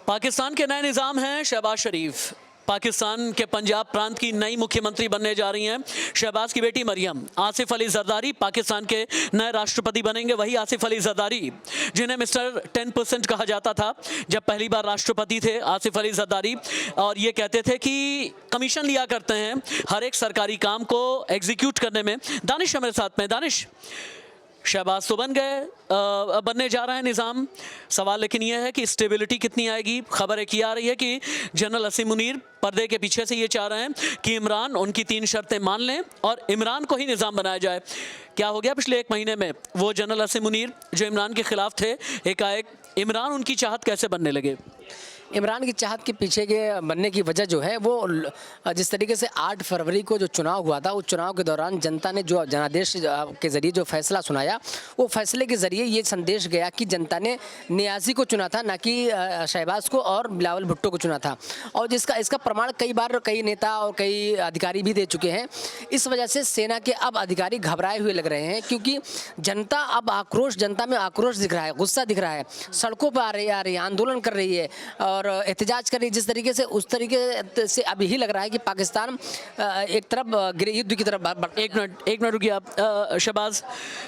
पाकिस्तान के नए निज़ाम हैं शहबाज शरीफ। पाकिस्तान के पंजाब प्रांत की नई मुख्यमंत्री बनने जा रही हैं शहबाज की बेटी मरियम। आसिफ अली जरदारी पाकिस्तान के नए राष्ट्रपति बनेंगे। वही आसिफ अली जरदारी जिन्हें मिस्टर 10% कहा जाता था जब पहली बार राष्ट्रपति थे आसिफ अली जरदारी, और ये कहते थे कि कमीशन लिया करते हैं हर एक सरकारी काम को एग्जीक्यूट करने में। दानिश हमारे साथ में। दानिश, शहबाज तो बन गए, बनने जा रहा है निज़ाम। सवाल लेकिन यह है कि स्टेबिलिटी कितनी आएगी। खबर एक ये आ रही है कि जनरल असीम मुनीर पर्दे के पीछे से ये चाह रहे हैं कि इमरान उनकी 3 शर्तें मान लें और इमरान को ही निज़ाम बनाया जाए। क्या हो गया पिछले 1 महीने में? वो जनरल असीम मुनीर जो इमरान के खिलाफ थे, एकाएक इमरान उनकी चाहत कैसे बनने लगे? इमरान की चाहत के पीछे के बनने की वजह जो है वो जिस तरीके से 8 फरवरी को जो चुनाव हुआ था, उस चुनाव के दौरान जनता ने जो जनादेश के ज़रिए जो फैसला सुनाया, वो फैसले के ज़रिए ये संदेश गया कि जनता ने नियाज़ी को चुना था, ना कि शहबाज को और बिलावल भुट्टो को चुना था। और इसका प्रमाण कई बार कई नेता और कई अधिकारी भी दे चुके हैं। इस वजह से सेना के अब अधिकारी घबराए हुए लग रहे हैं, क्योंकि जनता में आक्रोश दिख रहा है, गुस्सा दिख रहा है, सड़कों पर आ रही है, आंदोलन कर रही है और एहतजाज कर रही है। जिस तरीके से उस तरीके से अभी ही लग रहा है कि पाकिस्तान एक तरफ गृह युद्ध की तरफ एक मिनट रुकिए आप। शहबाज,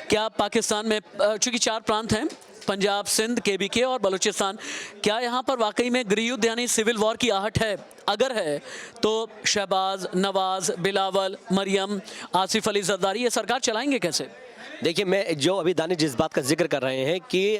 क्या पाकिस्तान में चूंकि 4 प्रांत हैं, पंजाब, सिंध, KBK और बलूचिस्तान, क्या यहाँ पर वाकई में गृह युद्ध यानी सिविल वॉर की आहट है? अगर है तो शहबाज, नवाज, बिलावल, मरियम, आसिफ अली जरदारी ये सरकार चलाएंगे कैसे? देखिए, मैं जो अभी दानिश जिस बात का जिक्र कर रहे हैं कि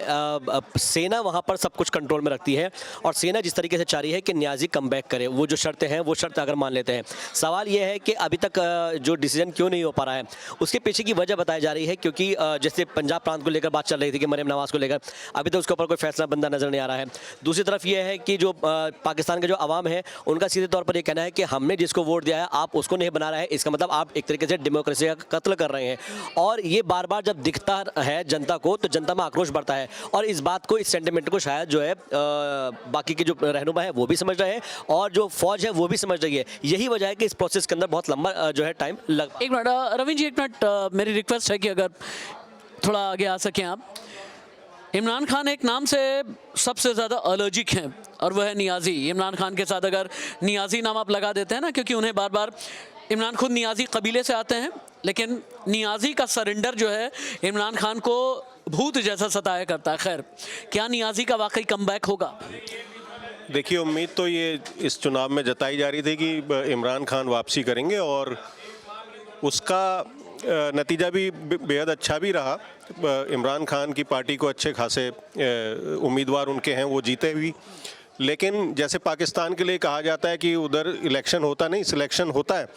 सेना वहाँ पर सब कुछ कंट्रोल में रखती है और सेना जिस तरीके से चाह रही है कि नियाज़ी कमबैक करे, वो जो शर्तें हैं वो शर्त अगर मान लेते हैं, सवाल ये है कि अभी तक जो डिसीजन क्यों नहीं हो पा रहा है, उसके पीछे की वजह बताई जा रही है। क्योंकि जैसे पंजाब प्रांत को लेकर बात चल रही थी कि मरियम नवाज़ को लेकर, अभी तक उसके ऊपर कोई फैसला बंदा नज़र नहीं आ रहा है। दूसरी तरफ ये है कि जो पाकिस्तान के जो आवाम है उनका सीधे तौर पर ये कहना है कि हमने जिसको वोट दिया है आप उसको नहीं बना रहे हैं, इसका मतलब आप एक तरीके से डेमोक्रेसी का कत्ल कर रहे हैं। और ये बार बार जब दिखता है जनता को, तो जनता में आक्रोश बढ़ता है और इस बात को, इस सेंटिमेंट को शायद जो है बाकी के जो रहनुमा है वो भी समझ रहे हैं और जो फौज है वो भी समझ रही है। यही वजह है कि इस प्रोसेस के अंदर बहुत लंबा जो है टाइम लग। एक मिनट रवीन जी, 1 मिनट मेरी रिक्वेस्ट है कि अगर थोड़ा आगे आ सकें आप। इमरान खान एक नाम से सबसे ज़्यादा एलर्जिक हैं और वह है नियाज़ी। इमरान खान के साथ अगर नियाज़ी नाम आप लगा देते हैं ना, क्योंकि उन्हें बार बार, इमरान खुद नियाज़ी कबीले से आते हैं, लेकिन नियाज़ी का सरेंडर जो है इमरान खान को भूत जैसा सताया करता है। खैर, क्या नियाज़ी का वाकई कमबैक होगा? देखिए, उम्मीद तो ये इस चुनाव में जताई जा रही थी कि इमरान खान वापसी करेंगे और उसका नतीजा भी बेहद अच्छा भी रहा। इमरान खान की पार्टी को अच्छे खासे उम्मीदवार उनके हैं, वो जीते भी। लेकिन जैसे पाकिस्तान के लिए कहा जाता है कि उधर इलेक्शन होता नहीं, सिलेक्शन होता है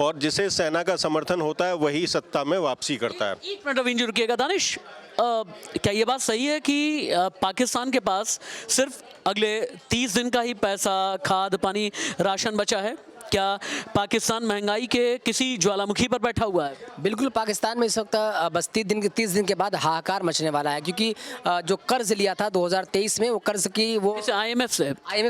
और जिसे सेना का समर्थन होता है वही सत्ता में वापसी करता है। 1 मिनट रवीन जी रुकिएगा। दानिश, क्या ये बात सही है कि पाकिस्तान के पास सिर्फ अगले 30 दिन का ही पैसा, खाद पानी, राशन बचा है? क्या पाकिस्तान महंगाई के किसी ज्वालामुखी पर बैठा हुआ है? बिल्कुल, पाकिस्तान में इस वक्त बस 30 दिन के बाद हाहाकार मचने वाला है, क्योंकि जो कर्ज लिया था 2023 में, वो कर्ज की वो IMF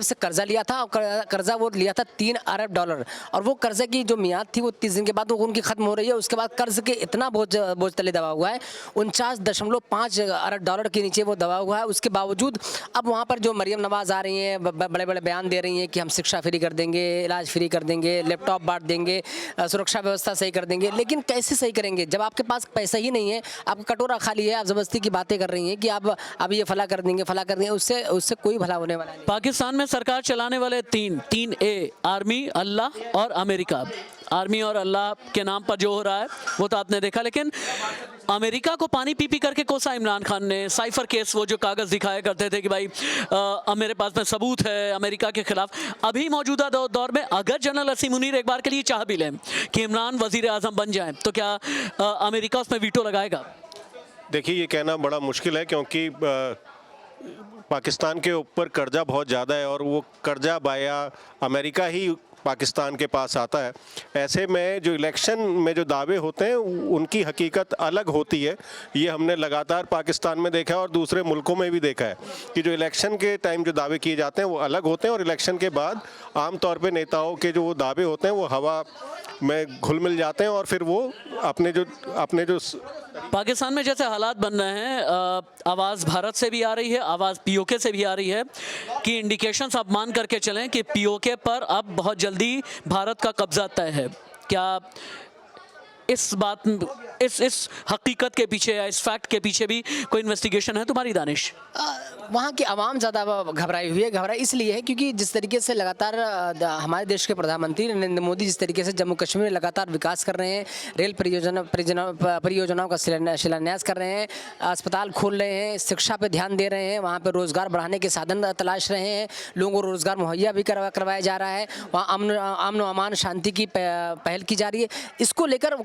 से कर्जा लिया था और कर्जा वो लिया था $3 अरब और वो कर्जे की जो मियाद थी वो 30 दिन के बाद वो उनकी खत्म हो रही है। उसके बाद कर्ज के इतना बोझ तले दबा हुआ है, 49.5 अरब डॉलर के नीचे वो दबा हुआ है। उसके बावजूद अब वहाँ पर जो मरियम नवाज़ आ रही हैं, बड़े बड़े बयान दे रही हैं कि हम शिक्षा फ्री कर देंगे, इलाज फ्री कर देंगे, लैपटॉप बांट देंगे, सुरक्षा व्यवस्था सही कर देंगे। लेकिन कैसे सही करेंगे जब आपके पास पैसा ही नहीं है, आपका कटोरा खाली है, आप ज़बरदस्ती की बातें कर रही हैं कि आप अब ये फला कर देंगे, उससे कोई भला होने वाला नहीं। पाकिस्तान में सरकार चलाने वाले 3 A, आर्मी, अल्लाह और अमेरिका। आर्मी और अल्लाह के नाम पर जो हो रहा है वो तो आपने देखा, लेकिन अमेरिका को पानी पी करके कोसा इमरान खान ने। साइफर केस, वो जो कागज़ दिखाया करते थे कि भाई मेरे पास में सबूत है अमेरिका के खिलाफ। अभी मौजूदा दौर में अगर जनरल असीम मुनीर एक बार के लिए चाह भी लें कि इमरान वज़ीर आज़म बन जाएं, तो क्या अमेरिका उसमें वीटो लगाएगा? देखिए, ये कहना बड़ा मुश्किल है क्योंकि पाकिस्तान के ऊपर कर्जा बहुत ज़्यादा है और वो कर्जा बाया अमेरिका ही पाकिस्तान के पास आता है। ऐसे में जो इलेक्शन में जो दावे होते हैं उनकी हकीकत अलग होती है। ये हमने लगातार पाकिस्तान में देखा है और दूसरे मुल्कों में भी देखा है कि जो इलेक्शन के टाइम जो दावे किए जाते हैं वो अलग होते हैं और इलेक्शन के बाद आम तौर पे नेताओं के जो वो दावे होते हैं वो हवा में घुल मिल जाते हैं और फिर वो अपने जो पाकिस्तान में जैसे हालात बन रहे हैं, आवाज़ भारत से भी आ रही है, आवाज़ पीओके से भी आ रही है कि इंडिकेशंस आप मान करके चलें कि पीओके पर अब बहुत जल्दी भारत का कब्जा तय है। क्या इस हकीकत के पीछे या इस फैक्ट के पीछे भी कोई इन्वेस्टिगेशन है तुम्हारी, दानिश? वहाँ की आवाम ज़्यादा घबराई हुई है। घबराई इसलिए है क्योंकि जिस तरीके से लगातार हमारे देश के प्रधानमंत्री नरेंद्र मोदी जिस तरीके से जम्मू कश्मीर में लगातार विकास कर रहे हैं, रेल परियोजनाओं का शिलान्यास कर रहे हैं, अस्पताल खोल रहे हैं, शिक्षा पे ध्यान दे रहे हैं, वहाँ पे रोज़गार बढ़ाने के साधन तलाश रहे हैं, लोगों को रोज़गार मुहैया भी करवाया जा रहा है, वहाँ अमन अमान शांति की पहल की जा रही है। इसको लेकर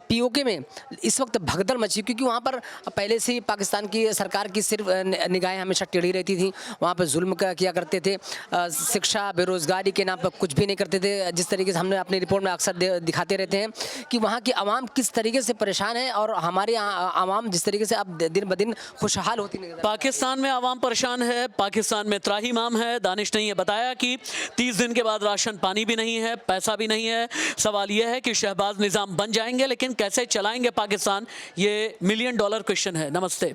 पीओके में इस वक्त भगदड़ मची क्योंकि वहाँ पर पहले से ही पाकिस्तान की सरकार की सिर्फ निगाहें हमेशा टेढ़ी रहती थी। वहाँ पर जुल्म किया करते थे, शिक्षा बेरोजगारी के नाम पर कुछ भी नहीं करते थे। जिस तरीके से हमने अपनी रिपोर्ट में अक्सर दिखाते रहते हैं कि वहाँ की आवाम किस तरीके से परेशान है और हमारे आवाम जिस तरीके से अब दिन ब दिन खुशहाल होती नहीं। पाकिस्तान में आवाम परेशान है, पाकिस्तान में त्राहिमाम है। दानिश ने ये बताया कि 30 दिन के बाद राशन पानी भी नहीं है, पैसा भी नहीं है। सवाल यह है कि शहबाज निज़ाम बन जाएंगे लेकिन कैसे चलाएंगे पाकिस्तान, ये $1 मिलियन क्वेश्चन है। नमस्ते।